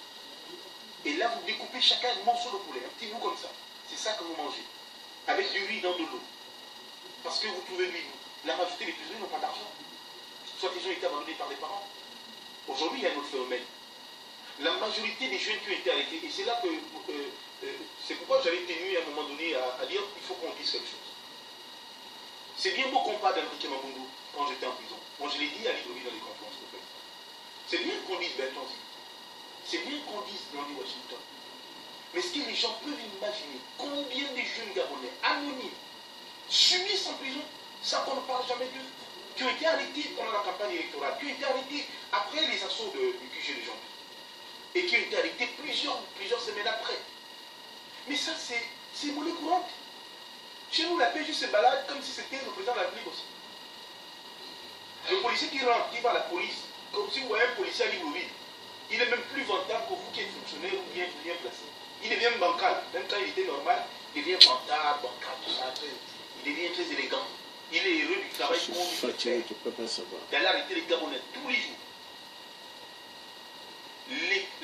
Et là, vous découpez chacun un morceau de poulet, un petit bout comme ça. C'est ça que vous mangez. Avec du riz dans de l'eau. Parce que vous trouvez lui. La majorité des prisonniers n'ont pas d'argent. Soit ils ont été abandonnés par les parents. Aujourd'hui, il y a un autre phénomène. La majorité des jeunes qui ont été arrêtés, et c'est là que c'est pourquoi j'avais tenu à un moment donné à dire qu'il faut qu'on dise quelque chose. C'est bien beau qu'on parle d'Henrique Mabundu quand j'étais en prison. Moi, je l'ai dit à Libreville dans les conférences de presse. C'est bien qu'on dise Bertrand Zibi. C'est bien qu'on dise Randy Washington. Mais est-ce que les gens peuvent imaginer combien de jeunes Gabonais anonymes subissent en prison, ça qu'on ne parle jamais d'eux, qui ont été arrêtés pendant la campagne électorale, qui ont été arrêtés après les assauts du QG de Jean, et qui ont été arrêtés plusieurs semaines après. Mais ça, c'est monnaie courante. Chez nous, la PJ se balade comme si c'était le président de la République aussi. Le policier qui rentre, qui va à la police, comme si vous voyez un policier à Libreville, il est même plus rentable que vous qui êtes fonctionnaire ou bien placé. Il devient bancal. Même quand il était normal, il devient rentable, bancal, tout ça. Il devient très élégant. Il est heureux du travail qu'on lui fait. Tu peux pas savoir. D'aller arrêter les Gabonais tous les jours.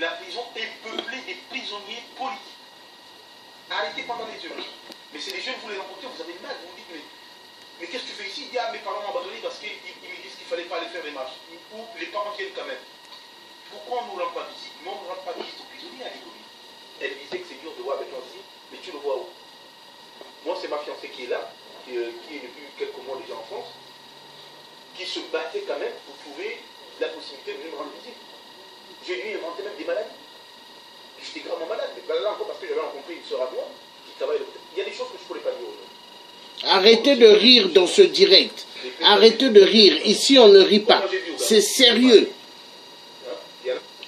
La prison est peuplée des prisonniers politiques. Arrêtez pendant les heures. Mais c'est des jeunes, vous les rencontrez, vous avez mal, vous vous dites, mais qu'est-ce que tu fais ici? Il dit, ah, mes parents m'ont abandonné parce qu'ils me disent qu'il ne fallait pas aller faire des marches. Ou les parents viennent quand même. Pourquoi on ne nous rend pas visite? Moi, on ne rend pas visite aux prisonniers à l'école. Elle disait que c'est dur de voir avec toi aussi, mais tu le vois où? Moi, c'est ma fiancée qui est là, qui est depuis quelques mois déjà en France, qui se battait quand même pour trouver la possibilité de venir me rendre visite. Je lui ai inventé même des maladies. J'étais gravement malade, mais là encore parce que j'avais rencontré une sœur à moi qui travaille. Il y a des choses que je ne pourrais pas dire aujourd'hui. Arrêtez de rire dans ce direct. Arrêtez de rire. Ici, on ne rit pas. C'est sérieux.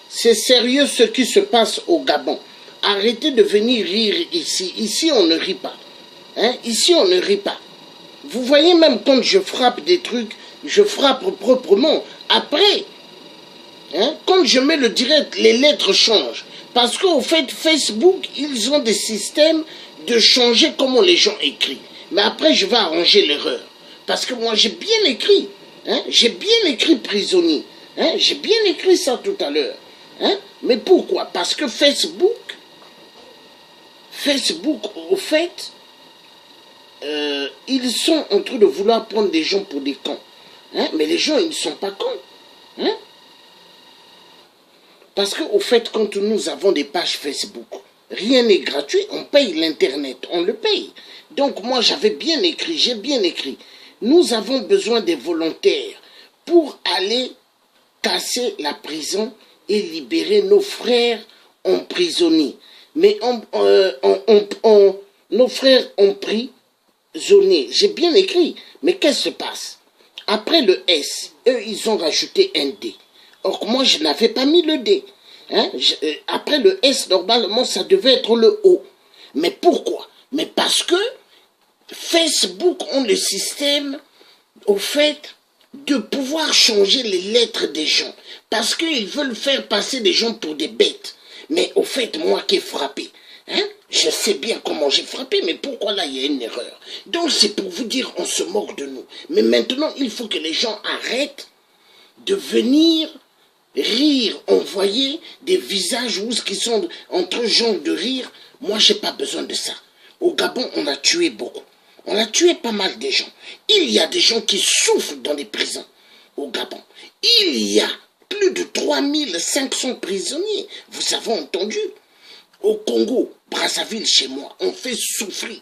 C'est sérieux ce qui se passe au Gabon. Arrêtez de venir rire ici. Ici, on ne rit pas. Hein? Ici, on ne rit pas. Vous voyez, même quand je frappe des trucs, je frappe proprement. Après, hein, quand je mets le direct, les lettres changent. Parce qu'au fait, Facebook, ils ont des systèmes de changer comment les gens écrivent. Mais après, je vais arranger l'erreur. Parce que moi, j'ai bien écrit. Hein? J'ai bien écrit prisonnier. Hein? J'ai bien écrit ça tout à l'heure. Hein? Mais pourquoi? Parce que Facebook, au fait, ils sont en train de vouloir prendre des gens pour des cons. Hein? Mais les gens, ils ne sont pas cons. Hein? Parce qu'au fait, quand nous avons des pages Facebook, rien n'est gratuit, on paye l'Internet, on le paye. Donc moi, j'avais bien écrit, j'ai bien écrit. Nous avons besoin des volontaires pour aller casser la prison et libérer nos frères emprisonnés. Mais nos frères emprisonnés, j'ai bien écrit. Mais qu'est-ce qui se passe? Après le S, eux, ils ont rajouté un D. Or, moi, je n'avais pas mis le D. Hein? Après le S, normalement, ça devait être le O. Mais pourquoi? Mais parce que Facebook ont le système, au fait, de pouvoir changer les lettres des gens. Parce qu'ils veulent faire passer des gens pour des bêtes. Mais au fait, moi qui ai frappé, hein, je sais bien comment j'ai frappé, mais pourquoi là, il y a une erreur? Donc, c'est pour vous dire, on se moque de nous. Mais maintenant, il faut que les gens arrêtent de venir rire, envoyer des visages qui sont entre gens de rire. Moi, j'ai pas besoin de ça. Au Gabon, on a tué beaucoup. On a tué pas mal de gens. Il y a des gens qui souffrent dans les prisons au Gabon. Il y a plus de 3500 prisonniers. Vous avez entendu? Au Congo, Brazzaville, chez moi, on fait souffrir.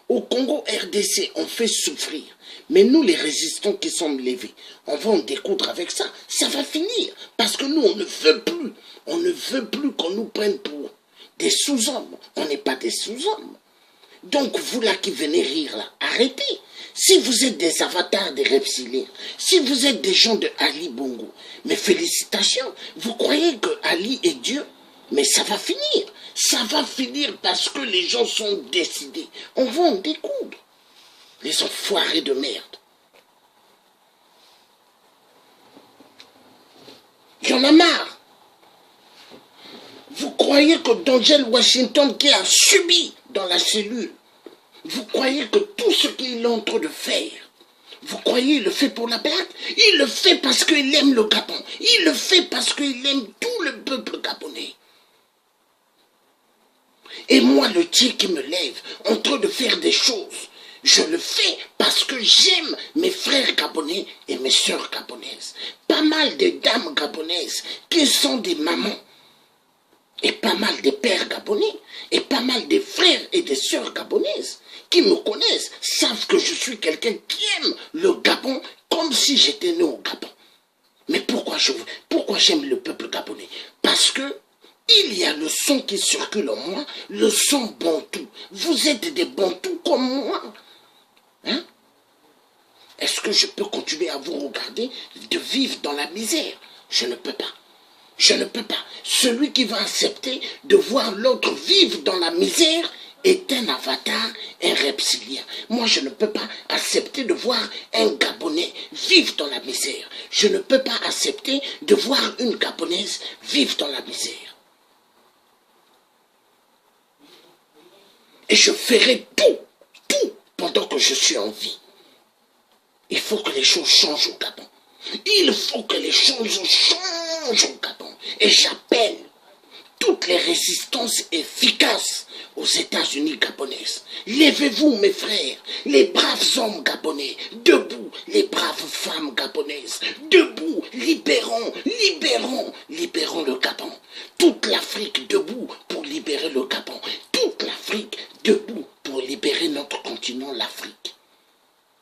Au Congo, RDC, on fait souffrir. Mais nous, les résistants qui sommes levés, on va en découdre avec ça. Ça va finir. Parce que nous, on ne veut plus. On ne veut plus qu'on nous prenne pour des sous-hommes. On n'est pas des sous-hommes. Donc, vous là qui venez rire là, arrêtez. Si vous êtes des avatars des reptiliens, si vous êtes des gens de Ali Bongo, mais félicitations, vous croyez que Ali est Dieu? Mais ça va finir. Ça va finir parce que les gens sont décidés. On va en découdre. Les enfoirés de merde. Il y en a marre. Vous croyez que Denzel Washington qui a subi dans la cellule, vous croyez que tout ce qu'il est en train de faire, vous croyez il le fait pour la blague? Il le fait parce qu'il aime le Gabon. Il le fait parce qu'il aime tout le peuple gabonais. Et moi, le Dieu qui me lève, en train de faire des choses, je le fais parce que j'aime mes frères gabonais et mes sœurs gabonaises. Pas mal de dames gabonaises qui sont des mamans. Et pas mal de pères gabonais. Et pas mal de frères et de sœurs gabonaises qui me connaissent, savent que je suis quelqu'un qui aime le Gabon comme si j'étais né au Gabon. Mais pourquoi j'aime le peuple gabonais? Parce que il y a le son qui circule en moi, le son bantou. Vous êtes des bantous comme moi. Hein? Est-ce que je peux continuer à vous regarder de vivre dans la misère? Je ne peux pas. Je ne peux pas. Celui qui va accepter de voir l'autre vivre dans la misère est un avatar, un reptilien. Moi, je ne peux pas accepter de voir un Gabonais vivre dans la misère. Je ne peux pas accepter de voir une Gabonaise vivre dans la misère. Et je ferai tout pendant que je suis en vie. Il faut que les choses changent au Gabon. Il faut que les choses changent au Gabon. Et j'appelle toutes les résistances efficaces aux États-Unis gabonaises. Levez-vous, mes frères, les braves hommes gabonais, debout, les braves femmes gabonaises, debout, libérons le Gabon. Toute l'Afrique debout pour libérer le Gabon. Toute l'Afrique debout pour libérer notre continent, l'Afrique.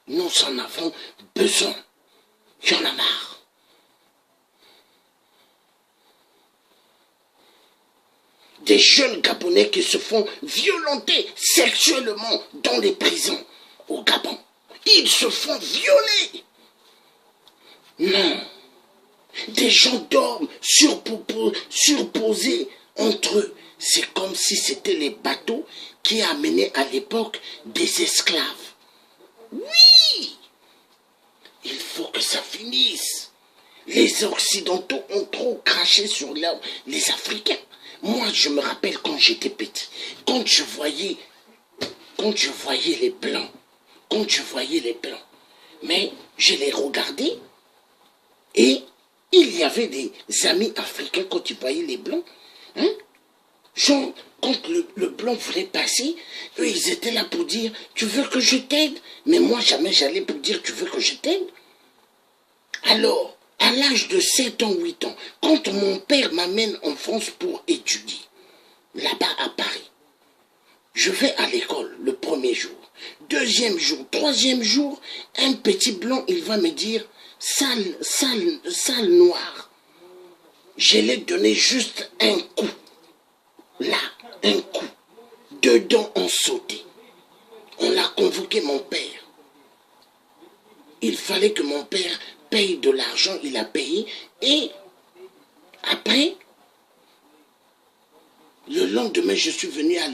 Nous en avons besoin. Il y en a marre. Des jeunes Gabonais qui se font violenter sexuellement dans les prisons au Gabon. Ils se font violer. Non. Des gens dorment surposés entre eux. C'est comme si c'était les bateaux qui amenaient à l'époque des esclaves. Oui. Il faut que ça finisse. Les Occidentaux ont trop craché sur les Africains. Moi, je me rappelle quand j'étais petit, quand je voyais les Blancs, mais je les regardais et il y avait des amis africains quand ils voyaient les Blancs, hein? Genre, quand le Blanc voulait passer, eux, ils étaient là pour dire « Tu veux que je t'aide ?» Mais moi, jamais j'allais pour dire « Tu veux que je t'aide ?» Alors, à l'âge de 7 ans, 8 ans, quand mon père m'amène en France pour étudier, là-bas à Paris, je vais à l'école le premier jour, deuxième jour, troisième jour, un petit blanc, il va me dire « salle noire ». Je l'ai donné juste un coup, là, un coup, deux dents ont sauté. On l'a convoqué mon père. Il fallait que mon père paye de l'argent, il a payé, et après, le lendemain, je suis venu à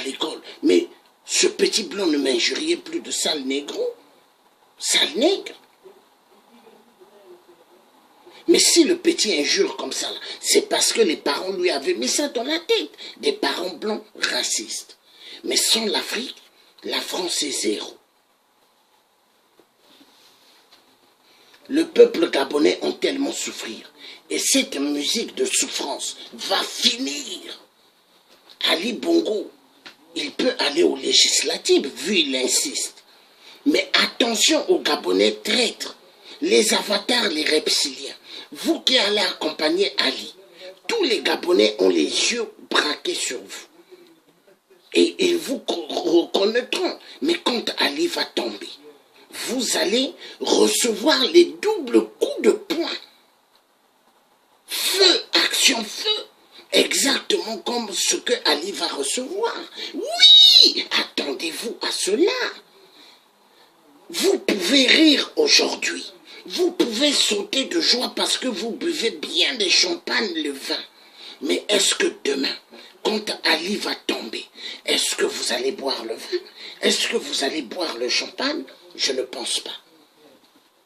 l'école. Mais ce petit blanc ne m'injuriait plus de sale négro, sale nègre. Mais si le petit injure comme ça, c'est parce que les parents lui avaient mis ça dans la tête. Des parents blancs racistes. Mais sans l'Afrique, la France est zéro. Le peuple gabonais a tellement souffrir. Et cette musique de souffrance va finir. Ali Bongo, il peut aller aux législatives, vu il insiste. Mais attention aux Gabonais traîtres, les avatars, les reptiliens. Vous qui allez accompagner Ali, tous les Gabonais ont les yeux braqués sur vous. Et ils vous reconnaîtront. Mais quand Ali va tomber, vous allez recevoir les doubles coups de poing. Feu, action, feu. Exactement comme ce que Ali va recevoir. Oui, attendez-vous à cela. Vous pouvez rire aujourd'hui. Vous pouvez sauter de joie parce que vous buvez bien des champagnes, le vin. Mais est-ce que demain, quand Ali va tomber, est-ce que vous allez boire le vin? Est-ce que vous allez boire le champagne? Je ne pense pas.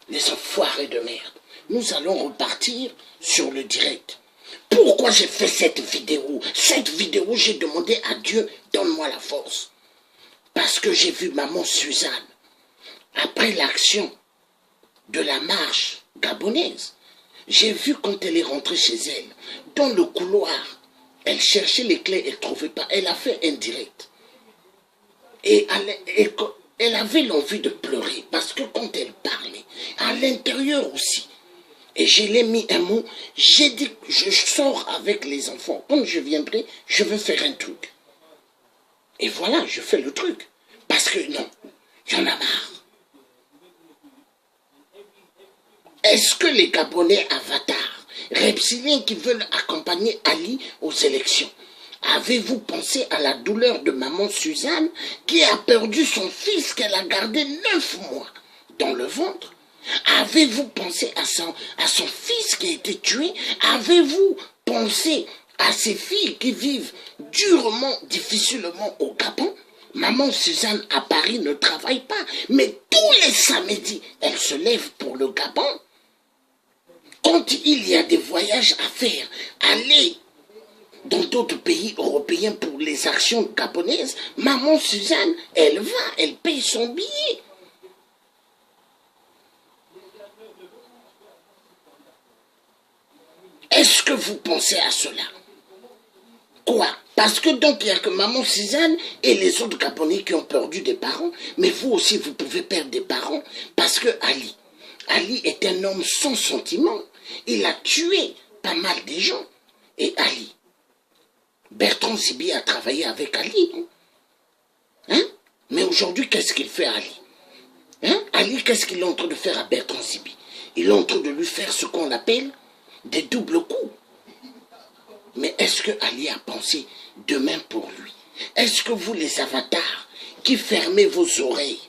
Les enfoirés de merde. Nous allons repartir sur le direct. Pourquoi j'ai fait cette vidéo? Cette vidéo, j'ai demandé à Dieu, donne-moi la force. Parce que j'ai vu maman Suzanne, après l'action de la marche gabonaise, j'ai vu quand elle est rentrée chez elle, dans le couloir, elle cherchait les clés, elle ne trouvait pas, elle a fait un direct. Et elle avait l'envie de pleurer, parce que quand elle parlait, à l'intérieur aussi, et je l'ai mis un mot, j'ai dit, je sors avec les enfants, quand je viendrai, je veux faire un truc. Et voilà, je fais le truc, parce que non, il y en a marre. Est-ce que les Gabonais avatars, reptiliens qui veulent accompagner Ali aux élections, avez-vous pensé à la douleur de maman Suzanne qui a perdu son fils qu'elle a gardé 9 mois dans le ventre? Avez-vous pensé à son fils qui a été tué? Avez-vous pensé à ces filles qui vivent durement, difficilement au Gabon. Maman Suzanne à Paris ne travaille pas, mais tous les samedis, elle se lève pour le Gabon. Quand il y a des voyages à faire, aller dans d'autres pays européens pour les actions gabonaises, maman Suzanne, elle va, elle paye son billet. Est-ce que vous pensez à cela? Quoi? Parce que donc il n'y a que maman Suzanne et les autres Gabonais qui ont perdu des parents, mais vous aussi vous pouvez perdre des parents, parce que Ali est un homme sans sentiment. Il a tué pas mal de gens. Et Ali, Bertrand Zibi a travaillé avec Ali. Hein? Mais aujourd'hui, qu'est-ce qu'il fait Ali? Hein? Ali, qu'est-ce qu'il est en train de faire à Bertrand Zibi? Il est en train de lui faire ce qu'on appelle des doubles coups. Mais est-ce que Ali a pensé demain pour lui? Est-ce que vous, les avatars, qui fermez vos oreilles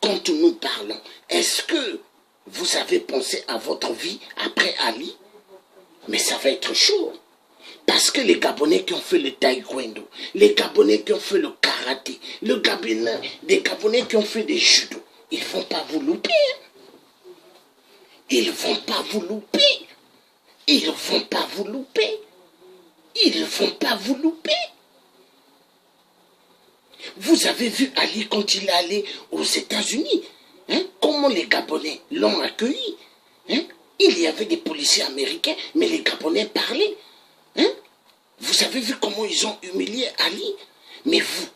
quand nous parlons, est-ce que vous avez pensé à votre vie après Ali? Mais ça va être chaud. Parce que les Gabonais qui ont fait le taekwondo, les Gabonais qui ont fait le karaté, les Gabonais qui ont fait des judo, ils ne vont pas vous louper. Ils ne vont pas vous louper. Ils ne vont pas vous louper. Ils ne vont pas vous louper. Vous avez vu Ali quand il est allé aux États-Unis. Hein? Comment les Gabonais l'ont accueilli. Hein? Il y avait des policiers américains, mais les Gabonais parlaient. Hein? Vous avez vu comment ils ont humilié Ali. Mais vous,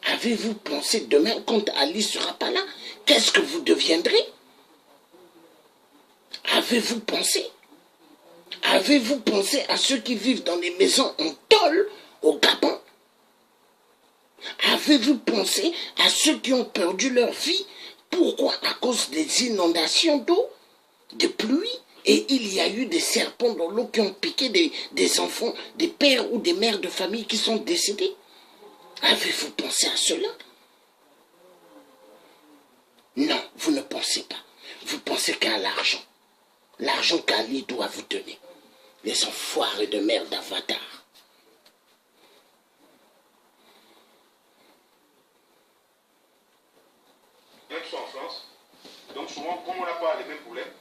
avez-vous pensé demain, quand Ali ne sera pas là, qu'est-ce que vous deviendrez? Avez-vous pensé? Avez-vous pensé à ceux qui vivent dans les maisons en tôle au Gabon? Avez-vous pensé à ceux qui ont perdu leur vie? Pourquoi? À cause des inondations d'eau, de pluie, et il y a eu des serpents dans l'eau qui ont piqué des enfants, des pères ou des mères de famille qui sont décédés. Avez-vous pensé à cela? Non, vous ne pensez pas. Vous pensez qu'à l'argent. L'argent qu'Ali doit vous donner. Les enfoirés de merde d'Avatar. Même soit en France, donc souvent, comme on n'a pas les mêmes problèmes,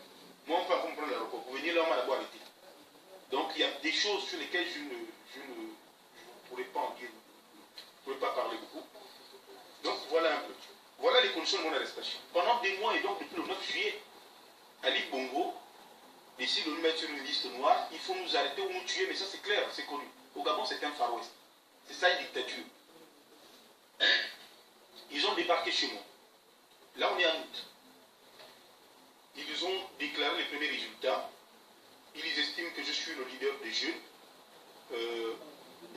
moi on peut comprendre l'aéroport. Pour venir là, on m'a d'abord arrêté. Donc il y a des choses sur lesquelles je ne pourrais pas en dire, je ne pourrais pas parler beaucoup. Donc voilà un peu. Voilà les conditions de mon arrestation. Pendant des mois et donc depuis le 9 juillet, Ali Bongo décide de nous mettre sur une liste noire. Il faut nous arrêter ou nous tuer, mais ça c'est clair, c'est connu. Au Gabon, c'est un Far West. C'est ça une dictature. Ils ont débarqué chez moi. Là, on est en août. Ils ont déclaré les premiers résultats. Ils estiment que je suis le leader des jeunes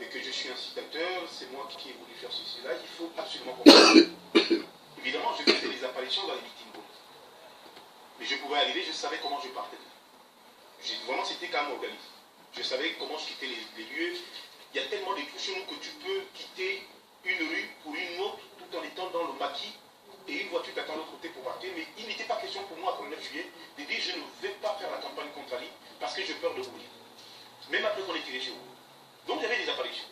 et que je suis incitateur. C'est moi qui ai voulu faire ceci là. Il faut absolument comprendre. Évidemment, je faisais des apparitions dans les victimes. Mais je pouvais arriver, je savais comment je partais. Vraiment, c'était quand même organisé. Je savais comment je quittais les lieux. Il y a tellement de trucs chez nous que tu peux quitter une rue pour une autre tout en étant dans le maquis et une voiture t'attend de l'autre côté pour partir. Mais il n'était pas question pour moi, comme le 9 juillet, de dire je ne vais pas faire la campagne contre Ali parce que j'ai peur de mourir. Même après qu'on ait tiré chez vous. Donc il y avait des apparitions.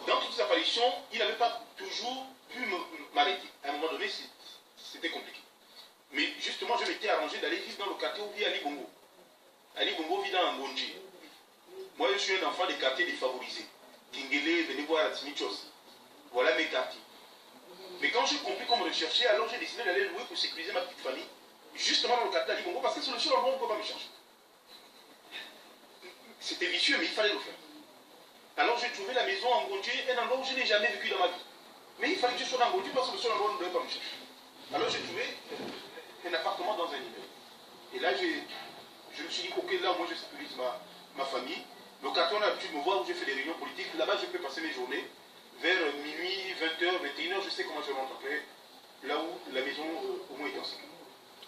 Dans toutes ces apparitions, il n'avait pas toujours pu m'arrêter. À un moment donné, c'était compliqué. Mais justement, je m'étais arrangé d'aller vivre dans le quartier où vit Ali Bongo. Ali Bongo vit dans Ngonji. Moi, je suis un enfant des quartiers défavorisés. Kingele, venez voir la Timichos. Voilà mes quartiers. Mais quand j'ai compris qu'on me recherchait, alors j'ai décidé d'aller louer pour sécuriser ma petite famille, justement dans le quartier d'Ali Bongo, parce que c'est le seul endroit où on ne peut pas me chercher. C'était vicieux, mais il fallait le faire. Alors j'ai trouvé la maison en Ngonji, un endroit où je n'ai jamais vécu dans ma vie. Mais il fallait que je sois dans Ngonji parce que le seul endroit où on ne devait pas me chercher. Alors j'ai trouvé un appartement dans un immeuble. Et là, je me suis dit, ok, là, moi, je sécurise ma famille. Le quartier, on a l'habitude de me voir où je fais des réunions politiques. Là-bas, je peux passer mes journées. Vers minuit, 20h, 21h, je sais comment je rentre après. Là où la maison, au moins, est en sécurité.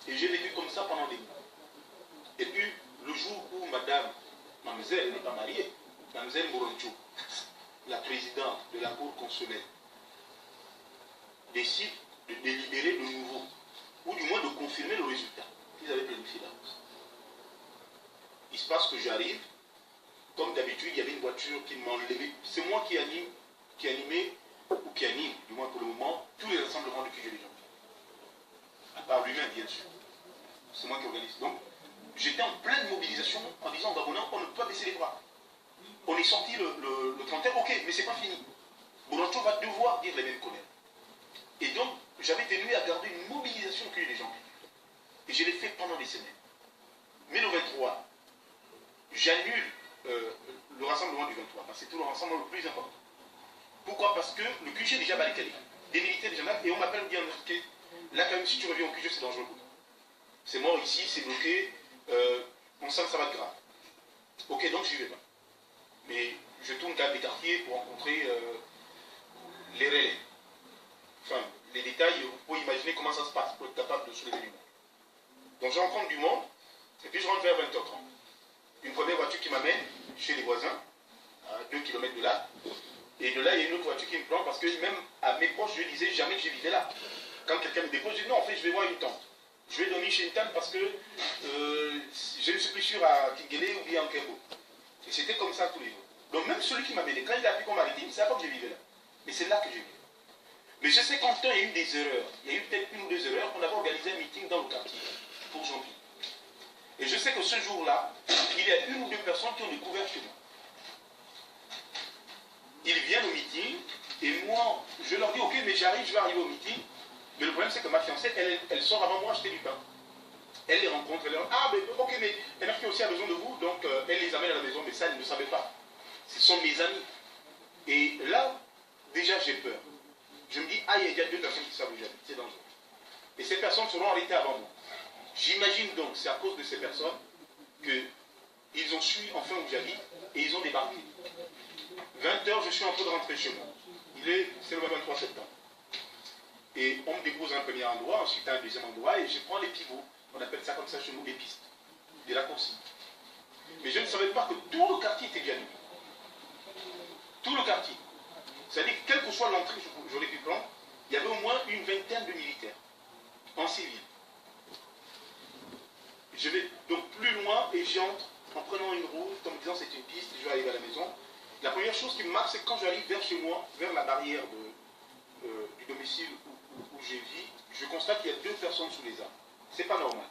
Et j'ai vécu comme ça pendant des mois. Et puis, le jour où Mamzelle n'est pas mariée, Mamzelle Moroncho, la présidente de la cour consulaire, décide de délibérer de nouveau, ou du moins de confirmer le résultat qu'ils avaient planifié d'avance. Il se passe que j'arrive, comme d'habitude, il y avait une voiture qui m'a enlevé. C'est moi qui anime, qui animait, ou qui anime, du moins pour le moment, tous les rassemblements du QG des gens. À part lui-même, bien sûr. C'est moi qui organise. Donc, j'étais en pleine mobilisation en disant, Babona, on ne peut pas baisser les bras. On est sorti le 31, ok, mais c'est pas fini. Bonancho va devoir dire les mêmes colères. Et donc, j'avais tenu à garder une mobilisation au QG des gens. Et je l'ai fait pendant des semaines. Mais le 23, j'annule le rassemblement du 23, parce que c'est tout le rassemblement le plus important. Pourquoi? Parce que le QG est déjà barricadé. Des militaires déjà là, et on m'appelle bien indiqué. Là, quand même, si tu reviens au QG, c'est dangereux. C'est mort ici, c'est bloqué. On sent que ça va être grave. Ok, donc j'y vais pas. Mais je tourne quand même des quartiers pour rencontrer les relais. Enfin, les détails, vous pouvez imaginer comment ça se passe pour être capable de soulever du monde. Donc je rencontre du monde, et puis je rentre vers 20h30. Une première voiture qui m'amène chez les voisins, à 2 km de là. Et de là, il y a une autre voiture qui me plante, parce que même à mes proches, je disais jamais que je vivais là. Quand quelqu'un me dépose, je dis non, en fait, je vais voir une tante. Je vais dormir chez une tante parce que je ne suis plus sûr à Kingele ou bien en Kembo. Et c'était comme ça tous les jours. Donc même celui qui m'amenait, quand il a appris qu'on m'avait dit, il ne savait pas que je vivais là. Mais c'est là que je vivais. Mais je sais qu'en temps, il y a eu des erreurs. Il y a eu peut-être 1 ou 2 erreurs. On avait organisé un meeting dans le quartier pour janvier. Et je sais que ce jour-là, il y a 1 ou 2 personnes qui ont découvert chez moi. Ils viennent au meeting, et moi, je leur dis, ok, mais j'arrive, je vais arriver au meeting. Mais le problème, c'est que ma fiancée, elle sort avant moi acheter du pain. Elle les rencontre, elle leur dit, ah, mais ok, mais elle a aussi a besoin de vous, donc elle les amène à la maison, mais ça, elle ne le savait pas. Ce sont mes amis. Et là, déjà, j'ai peur. Je me dis, ah, il y a 2 personnes qui savent où j'habite, c'est dangereux. Et ces personnes seront arrêtées avant moi. J'imagine donc, c'est à cause de ces personnes qu'ils ont su enfin où j'habite et ils ont débarqué. 20h, je suis en train de rentrer chez moi. C'est le 23 septembre. Et on me dépose à un premier endroit, ensuite à un deuxième endroit, et je prends les pivots. On appelle ça comme ça chez nous des pistes, des raccourcis. Mais je ne savais pas que tout le quartier était déjà libre. Tout le quartier. C'est-à-dire que quelle que soit l'entrée que j'aurais pu prendre, il y avait au moins une vingtaine de militaires, en civil. Je vais donc plus loin et j'entre en prenant une route, en me disant c'est une piste, je vais arriver à la maison. La première chose qui me marque, c'est que quand j'arrive vers chez moi, vers la barrière du domicile où je vis, je constate qu'il y a 2 personnes sous les arbres. C'est pas normal.